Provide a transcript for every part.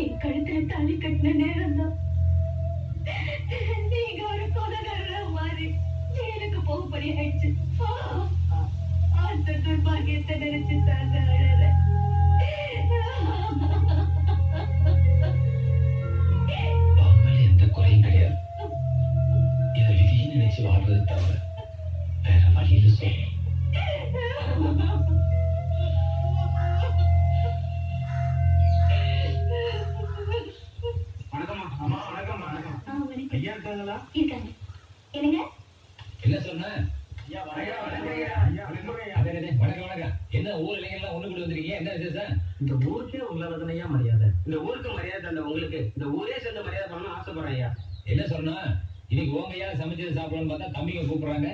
என் கழுத்துல தாலி கட்டின நேரம் தான் நீங்க ஒரு கொலைகாரரா மாறி ஜெயிலுக்கு போகும்படி ஆயிடுச்சு. அந்த துர்பாகியத்தை நினைச்சு தாங்க அழற. எந்த குறையும் கிடையாது. இதை விதியை நினைச்சு வாழ்றது தவிர வேற வழியில சொல்ல. என்ன சொன்ன? என்ன ஊர் இளைஞர்லாம் ஒண்ணு கூட வந்திருக்கீங்க? என்ன விசேஷம்? இந்த ஊருக்கே உங்களால ஐயா மரியாதை. இந்த ஊருக்கு மரியாதை இல்லை உங்களுக்கு. இந்த ஊரே சேர்ந்து மரியாதை பண்ணணும் ஆசைப்படுறேன் ஐயா. என்ன சொன்னா? இன்னைக்கு உங்க கையால சமைச்சது சாப்பிடணும்னு பார்த்தா தம்பிங்க கூப்பிடுறாங்க.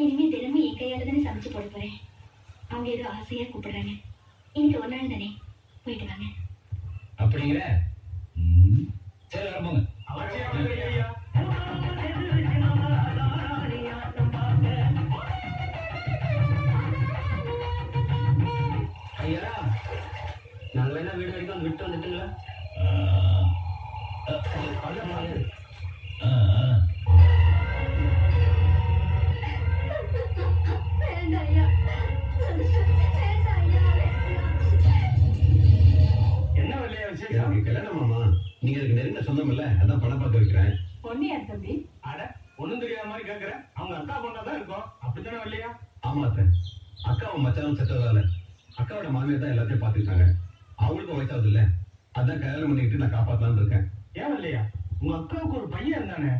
இனிமே தினமும் என் கையால தானே சமைச்சு போட போறேன். அவங்க ஏதோ ஆசையா கூப்பிடுறாங்க. இன்னைக்கு ஒரு நாள் தானே, போயிட்டு வாங்க. அப்படிங்கிற? சரி வரப்போங்க. ஐயா நாங்க வேணா வீடு வரைக்கும் வந்து விட்டு வந்துட்டுங்களா? என்ன இல்லையா விஷயம்? கல்யாணமாமா நீங்க அதுக்கு நெருங்க சொந்தம் இல்ல, அதான் பணம் பார்க்க வைக்கிறேன். பொண்ணு யார் தம்பி? அட ஒண்ணும் தெரியாத மாதிரி கேக்குறேன். அவங்க அக்கா பொண்ணாதான் இருக்கும். அப்படித்தானே இல்லையா? ஆமா அத்தை, அக்காவும் மச்சாவும் செத்ததால அக்காவோட மாமியார் தான் எல்லாத்தையும் பாத்துக்கிட்டாங்க. அவங்களுக்கும் வயசாகுது இல்ல, அதான் கல்யாணம் பண்ணிக்கிட்டு நான் காப்பாத்தலான்னு இருக்கேன். ஏன் இல்லையா? உங்க அக்காவுக்கு ஒரு பையன் இருந்தானே?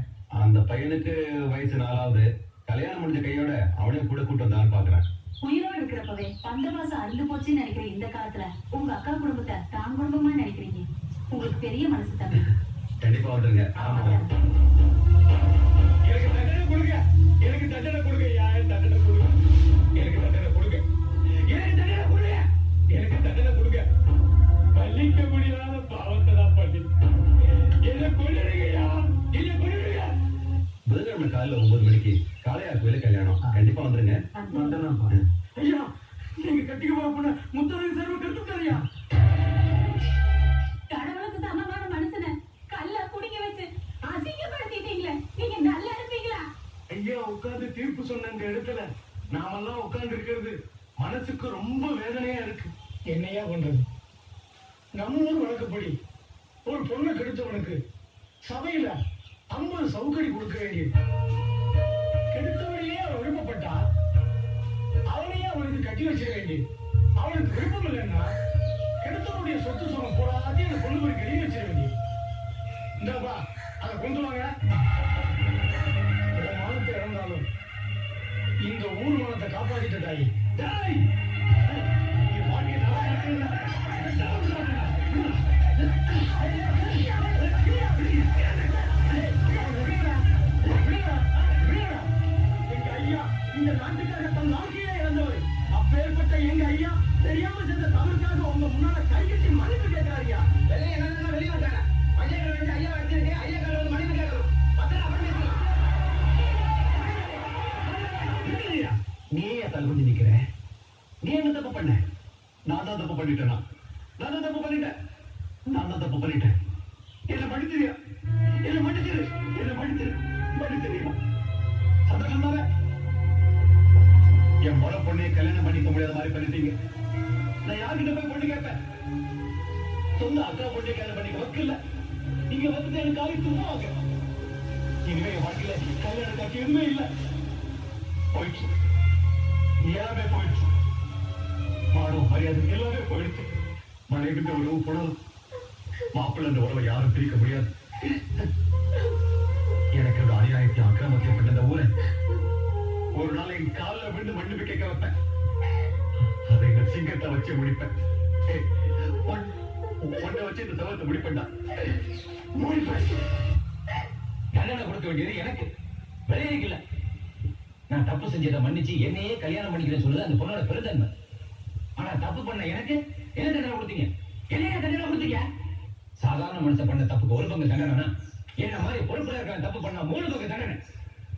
அந்த பையனுக்கு வயசு 4ஆவது. கல்யாணம் முடிஞ்ச கையோட அவனையும் கூட கூட்டு வந்தான்னு பாக்குறேன். உயிரோடு இருக்கிறப்பவே 12 மாசம் அழுது போச்சுன்னு நினைக்கிற இந்த காலத்துல உங்க அக்கா குடும்பத்தை தான் குடும்பமா நினைக்கிறீங்க. உங்களுக்கு பெரிய மனசு தம்பி. கண்டிப்பா வந்துருங்க. ஆமா எனக்கு தண்டனை கொடுங்க. எனக்கு தண்டனை கொடுங்க. யாரும் தண்டனை கொடுங்க. எனக்கு தண்டனை கொடுங்க. எனக்கு தண்டனை கொடுங்க. எனக்கு தண்டனை கொடுங்க. மன்னிக்க முடியாத பாவத்தை நான் பண்ணி என்ன கொள்ளுறீங்கயா? என்ன கொள்ளுறீங்க? புதன்கிழமை காலையில 9 மணிக்கு காளையார் கோயில கல்யாணம். கண்டிப்பா வந்துருங்க. வந்துடலாம். ஐயா நீங்க கட்டிக்க போற பொண்ணு முத்தரவு சர்வ கட்டுத்தாரியா? கடவுளுக்கு சமமான மனுஷனை கல்ல குடிக்க வச்சு அசிங்கப்படுத்திட்டீங்களே, நீங்க நல்லா இருப்பீங்களா? ஐயா உட்கார்ந்து தீர்ப்பு சொன்ன இந்த இடத்துல நாமெல்லாம் உட்கார்ந்து இருக்கிறது மனசுக்கு ரொம்ப வேதனையா இருக்கு. என்னையா பண்றது? நம்ம ஊர் வழக்கப்படி ஒரு பொண்ணை கெடுத்தவனுக்கு சபையில 50 சவுக்கடி கொடுக்க வேண்டியது. கெடுத்தவனையே அவன் விருப்பப்பட்டா அவனையே அவனுக்கு கட்டி வச்சிட வேண்டியது. அவனுக்கு விருப்பம் இல்லைன்னா கெடுத்தவனுடைய சொத்து சுகம் போடாதே அந்த பொண்ணு போய் கெடி வச்சிட வேண்டியது. இந்தாப்பா அதை கொண்டு வாங்க. மானத்தை இறந்தாலும் இந்த ஊர் மானத்தை காப்பாற்றிட்ட தாயி. தாய் எங்க ஐயா இந்த நாட்டுக்காக தன் வாழ்க்கையே இழந்தவர். அப்பேற்பட்ட எங்க ஐயா தெரியாம செஞ்ச தவறுக்காக உங்க முன்னால கை கட்டி மன்னிப்பு கேட்கிறாரியா? வெளியே வந்தாங்க ஐயா வேண்டிய ஐயா வச்சிருக்கேன். ஐயா கால வந்து மன்னிப்பு கேட்கணும். நீ ஏன் தலை கொஞ்சம் நிக்கிற? நீ என்ன தப்பு பண்ண? நான் தான் தப்பு பண்ணிட்டேனா? நான் தான் தப்பு பண்ணிட்டேன். என்ன மன்னிச்சிரியா? என்ன மன்னிச்சிரு. சந்தோஷம் தானே? என் முறை பொண்ணை கல்யாணம் பண்ணிக்க முடியாத மாதிரி பண்ணிட்டீங்க. நான் யார்கிட்ட போய் பொண்ணு கேட்பேன்? சொந்த அக்கா பொண்ணை கல்யாணம் பண்ணிக்க வைக்கல. நீங்க வந்து எனக்கு காலை தும்பாங்க. இனிமே என் வாழ்க்கையில கல்யாணம் காட்சி எதுவுமே இல்லை. போயிடுச்சு, எல்லாமே போயிடுச்சு. மானம் மரியாதை எல்லாமே போயிடுச்சு. மனைவிட்ட உறவு போனது மாப்பிள்ள அந்த உறவை யாரும் பிரிக்க முடியாது. எனக்கு ஒரு அநியாயத்தை அக்கிரமத்தையும் பண்ண இந்த ஊரை ஒரு நாள் என் காலில் விழுந்து மன்னிப்பு கேட்க வைப்பேன். அதை எங்க சிங்கத்தை வச்சு முடிப்பேன். ஒன்றை வச்சு இந்த சவத்தை முடிப்பேன்டா. தண்டனை கொடுக்க வேண்டியது எனக்கு, வெளியே இல்ல. நான் தப்பு செஞ்சதை மன்னிச்சு என்னையே கல்யாணம் பண்ணிக்கிறேன்னு சொல்லுது அந்த பொண்ணோட பெருந்தன்மை. ஆனா தப்பு பண்ண எனக்கு என்ன தண்டனை கொடுத்தீங்க? என்னைய தண்டனை கொடுத்தீங்க? சாதாரண மனுஷன் பண்ண தப்புக்கு ஒரு பங்கு தண்டனை, என்ன மாதிரி பொறுப்புல இருக்க தப்பு பண்ணா 3 பங்கு தண்டனை.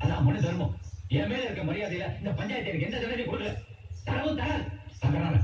அதான் மனு தர்மம். என் மேல இருக்க மரியாதையில இந்த பஞ்சாயத்து எனக்கு எந்த தண்டனையும் கொடுக்கல, தரவும் தராது. அதனால